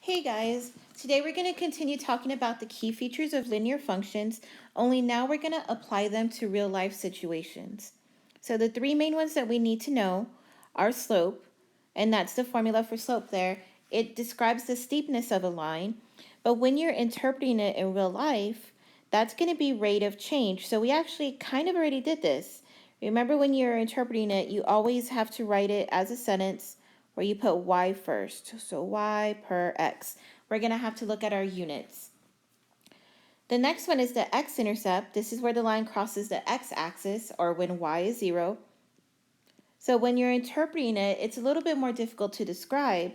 Hey guys, today we're going to continue talking about the key features of linear functions, only now we're going to apply them to real life situations. So the three main ones that we need to know are slope, and that's the formula for slope there. It describes the steepness of a line, but when you're interpreting it in real life, that's going to be rate of change. So we actually kind of already did this. Remember when you're interpreting it, you always have to write it as a sentence where you put y first. So y per x. We're going to have to look at our units. The next one is the x-intercept. This is where the line crosses the x-axis, or when y is 0. So when you're interpreting it, it's a little bit more difficult to describe,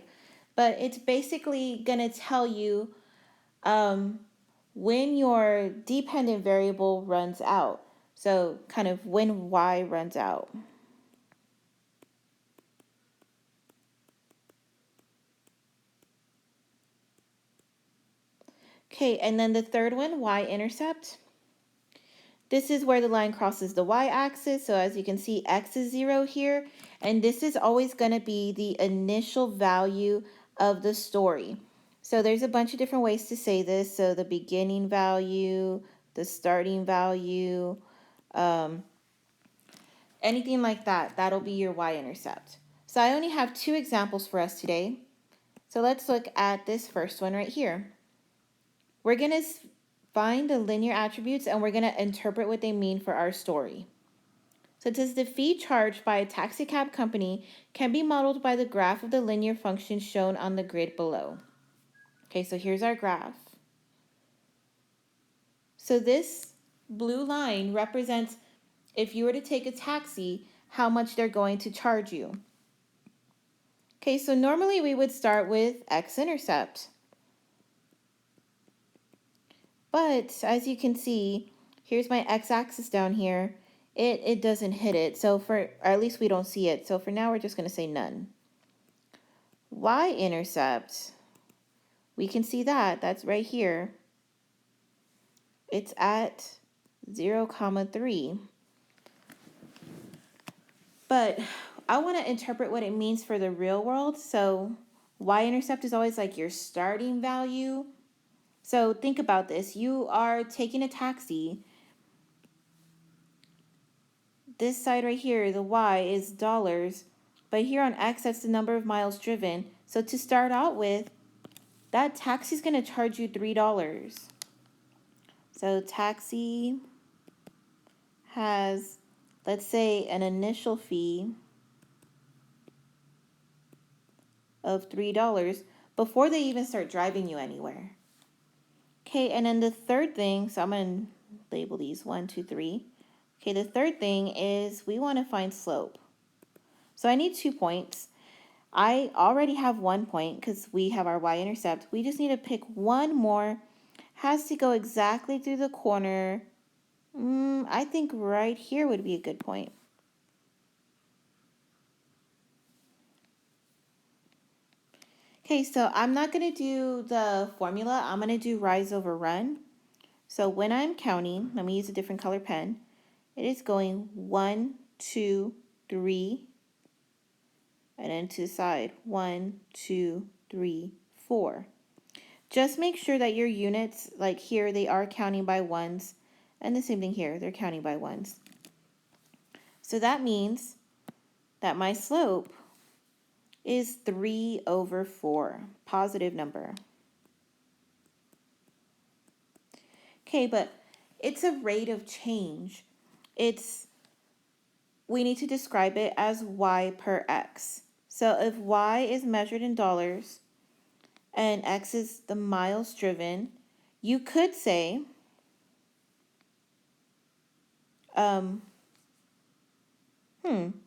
but it's basically going to tell you when your dependent variable runs out. So kind of when y runs out. Okay, and then the third one, y-intercept. This is where the line crosses the y-axis. So as you can see, x is 0 here. And this is always going to be the initial value of the story. So there's a bunch of different ways to say this. So the beginning value, the starting value, anything like that, that'll be your y-intercept. So I only have two examples for us today. So let's look at this first one right here. We're going to find the linear attributes and we're going to interpret what they mean for our story. So it says the fee charged by a taxicab company can be modeled by the graph of the linear function shown on the grid below. Okay, so here's our graph. So this blue line represents if you were to take a taxi, how much they're going to charge you. Okay, so normally we would start with x-intercept. But as you can see, here's my x-axis down here. It doesn't hit it, so or at least we don't see it. So for now, we're just going to say none. Y-intercept, we can see that. That's right here. It's at 0, 3. But I want to interpret what it means for the real world. So y-intercept is always like your starting value. So think about this. You are taking a taxi. This side right here, the y is dollars. But here on x, that's the number of miles driven. So to start out with, that taxi is going to charge you $3. So taxi has, let's say, an initial fee of $3 before they even start driving you anywhere. Okay, and then the third thing, so I'm going to label these 1, 2, 3. Okay, the third thing is we want to find slope. So I need 2 points. I already have 1 point because we have our y-intercept. We just need to pick one more. Has to go exactly through the corner. I think right here would be a good point. Okay, so I'm not going to do the formula. I'm going to do rise over run. So when I'm counting, let me use a different color pen. It is going 1, 2, 3, and then to the side, 1, 2, 3, 4. Just make sure that your units, like here, they are counting by ones. And the same thing here, they're counting by ones. So that means that my slope is 3 over 4, positive number. Okay, but it's a rate of change. We need to describe it as y per x. So if y is measured in dollars and x is the miles driven, you could say,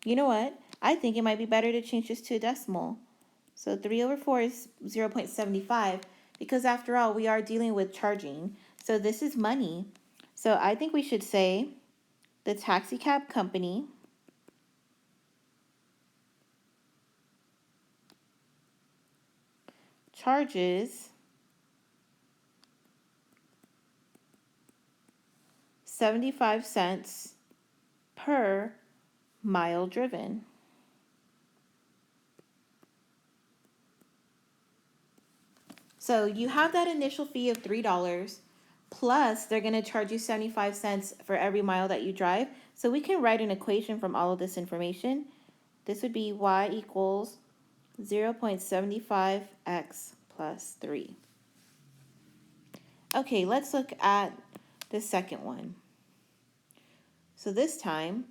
you know what? I think it might be better to change this to a decimal. So 3 over 4 is 0.75 because after all, we are dealing with charging. So this is money. So I think we should say the taxicab company charges 75 cents per mile driven. So you have that initial fee of $3, plus they're going to charge you 75 cents for every mile that you drive. So we can write an equation from all of this information. This would be y equals 0.75x plus 3. Okay, let's look at the second one. So this time,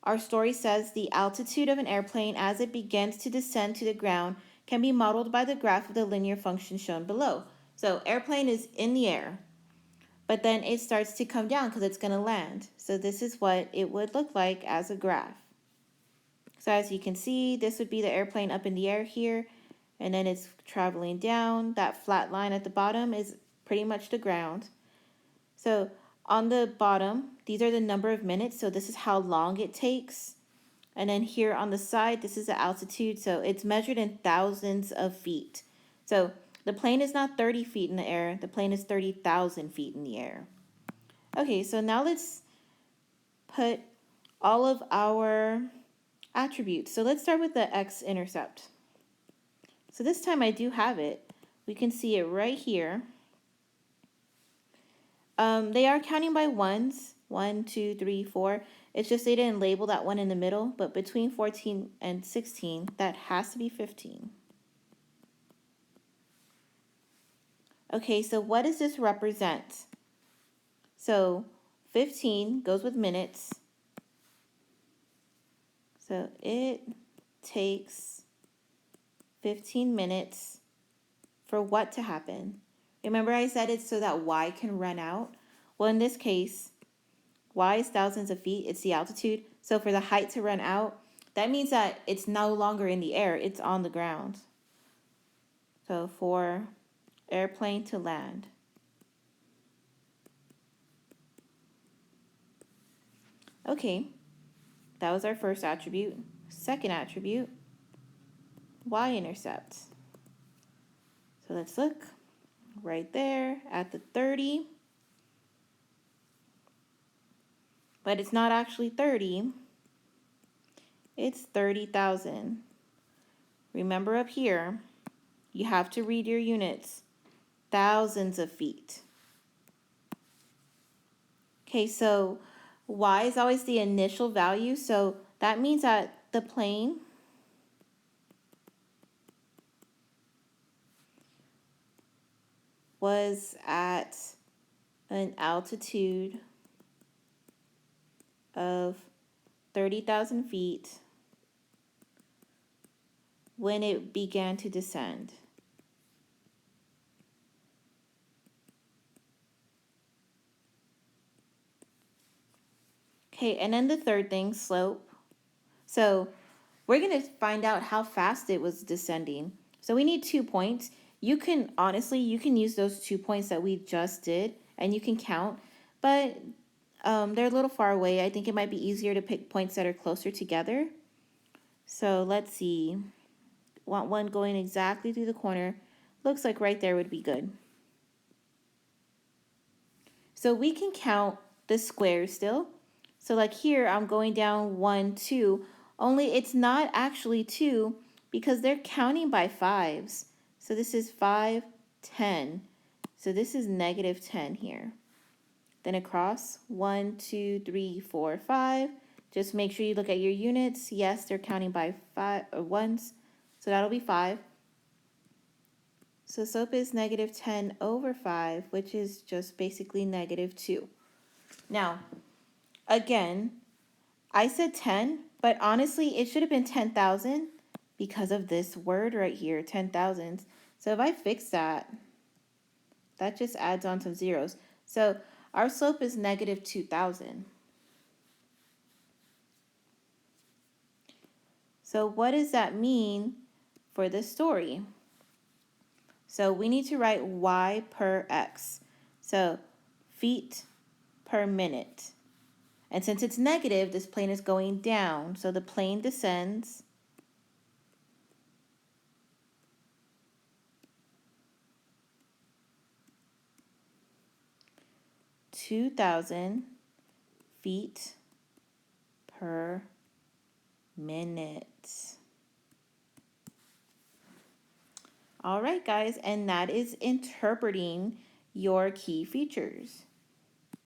our story says the altitude of an airplane as it begins to descend to the ground can be modeled by the graph of the linear function shown below. So airplane is in the air, but then it starts to come down because it's going to land. So this is what it would look like as a graph. So as you can see, this would be the airplane up in the air here, and then it's traveling down. That flat line at the bottom is pretty much the ground. So on the bottom, these are the number of minutes, so this is how long it takes. And then here on the side, this is the altitude, so it's measured in thousands of feet. So the plane is not 30 feet in the air, the plane is 30,000 feet in the air. Okay, so now let's put all of our attributes. So let's start with the x-intercept. So this time I do have it. We can see it right here. They are counting by ones. 1, 2, 3, 4. It's just they didn't label that one in the middle, but between 14 and 16, that has to be 15. Okay, so what does this represent? So 15 goes with minutes. So it takes 15 minutes for what to happen? Remember I said it's so that y can run out? Well, in this case, y is thousands of feet, it's the altitude. So for the height to run out, that means that it's no longer in the air, it's on the ground. So for airplane to land. Okay, that was our first attribute. Second attribute, y-intercept. So let's look right there at the 30. But it's not actually 30, it's 30,000. Remember up here, you have to read your units, thousands of feet. Okay, so y is always the initial value, so that means that the plane was at an altitude of 30,000 feet when it began to descend. Okay, and then the third thing, slope. So we're going to find out how fast it was descending. So we need 2 points. You can, honestly, you can use those 2 points that we just did, and you can count, but they're a little far away. I think it might be easier to pick points that are closer together. So let's see. Want one going exactly through the corner. Looks like right there would be good. So we can count the squares still. So like here, I'm going down 1, 2, only it's not actually 2 because they're counting by fives. So this is 5, 10. So this is negative 10 here. Then across, 1, 2, 3, 4, 5. Just make sure you look at your units. Yes, they're counting by ones. So that'll be 5. So slope is negative 10 over 5, which is just basically negative 2. Now, again, I said 10, but honestly, it should have been 10,000 because of this word right here, 10,000. So if I fix that, that just adds on some zeros. So our slope is negative 2,000. So what does that mean for this story? So we need to write y per x. So feet per minute. And since it's negative, this plane is going down. So the plane descends. (2,000) feet per minute. All right, guys, and that is interpreting your key features.